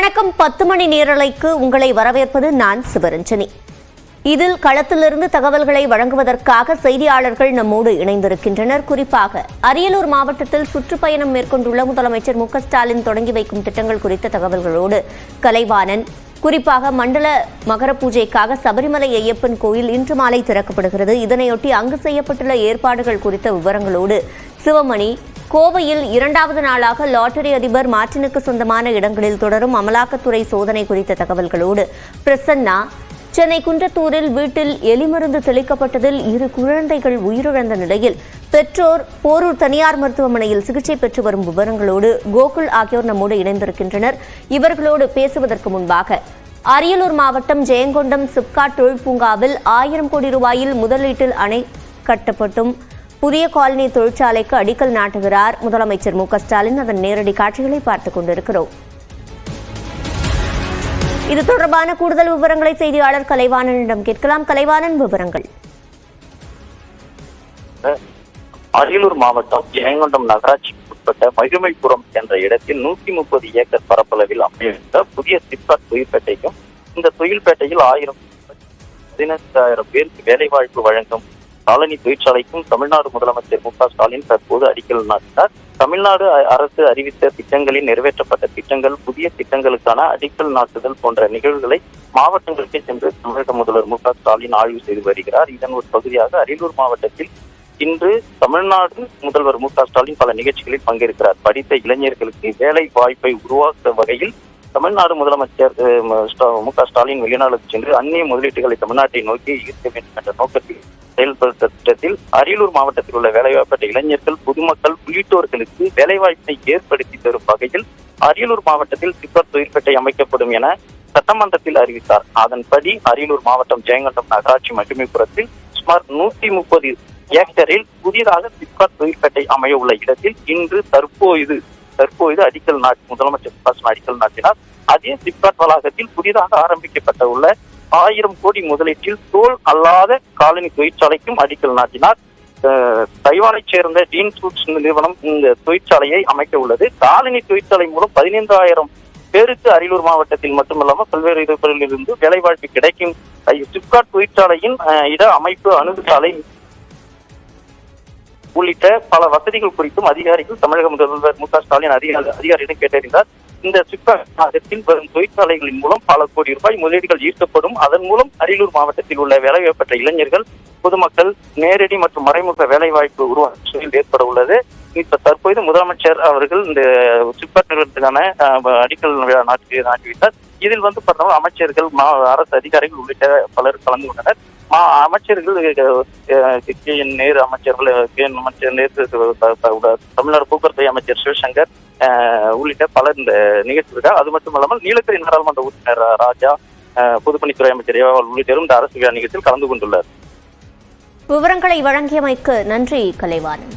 வணக்கம். 10 மணி நேரலைக்கு உங்களை வரவேற்பது நான் சிவரஞ்சனி. இதில் களத்திலிருந்து தகவல்களை வழங்குவதற்காக செய்தியாளர்கள் நம்மோடு இணைந்திருக்கின்றனர். குறிப்பாக அரியலூர் மாவட்டத்தில் சுற்றுப்பயணம் மேற்கொண்டுள்ள முதலமைச்சர் மு.க.ஸ்டாலின் தொடங்கி வைக்கும் திட்டங்கள் குறித்த தகவல்களோடு கலைவாணன், குறிப்பாக மண்டல மகர பூஜைக்காக சபரிமலை ஐயப்பன் கோயில் இன்று மாலை திறக்கப்படுகிறது. இதனையொட்டி அங்கு செய்யப்பட்டுள்ள ஏற்பாடுகள் குறித்த விவரங்களோடு சிவமணி, கோவையில் 2வது நாளாக லாட்டரி அதிபர் மார்ட்டினுக்கு சொந்தமான இடங்களில் தொடரும் அமலாக்கத்துறை சோதனை குறித்த தகவல்களோடு பிரசன்னா, சென்னை குன்றத்தூரில் வீட்டில் எலிமருந்து தெளிக்கப்பட்டதில் 2 குழந்தைகள் உயிரிழந்த நிலையில் பெற்றோர் போரூர் தனியார் மருத்துவமனையில் சிகிச்சை பெற்று வரும் விவரங்களோடு கோகுல் ஆகியோர் நம்மோடு இணைந்திருக்கின்றனர். இவர்களோடு பேசுவதற்கு முன்பாக அரியலூர் மாவட்டம் ஜெயங்கொண்டம் சிப்காட் தொழில் பூங்காவில் 1000 கோடி ரூபாயில் முதலீட்டில் அணை கட்டப்பட்டும் புதிய காலனி தொழிற்சாலைக்கு அடிக்கல் நாட்டுகிறார் முதலமைச்சர் மு.க.ஸ்டாலின். அதன் நேரடி காட்சிகளை பார்த்துக் கொண்டிருக்கிறோம். இது தொடர்பான கூடுதல் விவரங்களை செய்தியாளர் கலைவாணனிடம் கேட்கலாம். கலைவாணன், விவரங்கள். அரியலூர் மாவட்டம் ஜெயங்கொண்டம் நகராட்சிக்கு உட்பட்ட மகிமைபுரம் என்ற இடத்தில் 130 ஏக்கர் பரப்பளவில் அமைந்த புதிய சிப்காட் தொழிற்பேட்டைக்கும் இந்த தொழிற்பேட்டையில் 15,000 பேருக்கு வேலைவாய்ப்பு வழங்கும் காலனி தொழிற்சாலைக்கும் தமிழ்நாடு முதலமைச்சர் மு.க.ஸ்டாலின் தற்போது அடிக்கல் நாட்டினார். தமிழ்நாடு அரசு அறிவித்த திட்டங்களில் நிறைவேற்றப்பட்ட திட்டங்கள், புதிய திட்டங்களுக்கான அடிக்கல் நாட்டுதல் போன்ற நிகழ்வுகளை மாவட்டங்களுக்கு சென்று தமிழக முதல்வர் மு.க.ஸ்டாலின் ஆய்வு செய்து வருகிறார். இதன் ஒரு பகுதியாக அரியலூர் மாவட்டத்தில் இன்று தமிழ்நாடு முதல்வர் மு.க.ஸ்டாலின் பல நிகழ்ச்சிகளில் பங்கேற்கிறார். படித்த இளைஞர்களுக்கு வேலை வாய்ப்பை உருவாக்கும் வகையில் தமிழ்நாடு முதலமைச்சர் மு.க.ஸ்டாலின் வெளிநாடுக்கு சென்று அந்நிய முதலீட்டுகளை தமிழ்நாட்டை நோக்கி ஈர்க்க வேண்டும் என்ற நோக்கத்தில் செயல்படுத்த திட்டத்தில் அரியலூர் மாவட்டத்தில் உள்ள வேலைவாய்ப்பற்ற இளைஞர்கள், பொதுமக்கள் உள்ளிட்டோர்களுக்கு வேலைவாய்ப்பை ஏற்படுத்தி தரும் வகையில் அரியலூர் மாவட்டத்தில் சிப்காட் தொழிற்பேட்டை அமைக்கப்படும் என சட்டமன்றத்தில் அறிவித்தார். அதன்படி அரியலூர் மாவட்டம் ஜெயங்கொண்டம் நகராட்சி மகிமைபுரத்தில் சுமார் 130 ஏக்கரில் புதிதாக சிப்காட் தொழிற்பேட்டை அமைய உள்ள இடத்தில் இன்று தற்போது முதலமைச்சர் அடிக்கல் நாட்டினார். அதே சிப்காட் வளாகத்தில் புதிதாக ஆரம்பிக்கப்பட்ட உள்ள 1000 கோடி முதலீட்டில் தோல் அல்லாத காலனி தொழிற்சாலைக்கும் அடிக்கல் நாட்டினார். தைவானைச் சேர்ந்த டீன் ஃபுட்ஸ் நிறுவனம் இந்த தொழிற்சாலையை அமைக்க உள்ளது. காலனி தொழிற்சாலை மூலம் 15,000 பேருக்கு அரியலூர் மாவட்டத்தில் மட்டுமல்லாமல் பல்வேறு இடங்களிலிருந்து வேலைவாய்ப்பு கிடைக்கும். சிப்காட் தொழிற்சாலையின் இட அமைப்பு, அணுகுசாலை உள்ளிட்ட பல வசதிகள் குறித்தும் அதிகாரிகள் தமிழக முதல்வர் மு.க.ஸ்டாலின் அதிகாரியிடம் கேட்டறிந்தார். இந்த சிப்காட் வரும் தொழிற்சாலைகளின் மூலம் பல கோடி ரூபாய் முதலீடுகள் ஈர்க்கப்படும். அதன் மூலம் அரியலூர் மாவட்டத்தில் உள்ள வேலைவாய்ப்பற்ற இளைஞர்கள், பொதுமக்கள் நேரடி மற்றும் மறைமுக வேலைவாய்ப்பு உருவாக்கம் ஏற்பட உள்ளது. இப்ப தற்போது முதலமைச்சர் அவர்கள் இந்த சிப்காட் நிறுவனத்துக்கான அடிக்கல் நாட்டி வைத்தார். இதில் பார்த்தோம்னா அமைச்சர்கள், அரசு அதிகாரிகள் உள்ளிட்ட பலர் கலந்து கொண்டனர். அமைச்சர்கள் நேரு அமைச்சர்கள், தமிழ்நாடு போக்குவரத்து அமைச்சர் சிவசங்கர் உள்ளிட்ட பலர் இந்த நிகழ்ச்சிக்காக. அது மட்டுமல்லாமல் நீலகிரி நாடாளுமன்ற உறுப்பினர் ராஜா, பொதுப்பணித்துறை அமைச்சர் உள்ளிட்டோரும் இந்த அரசு நிகழ்ச்சியில் கலந்து கொண்டுள்ளார். விவரங்களை வழங்கியமைக்கு நன்றி கலைவாணன்.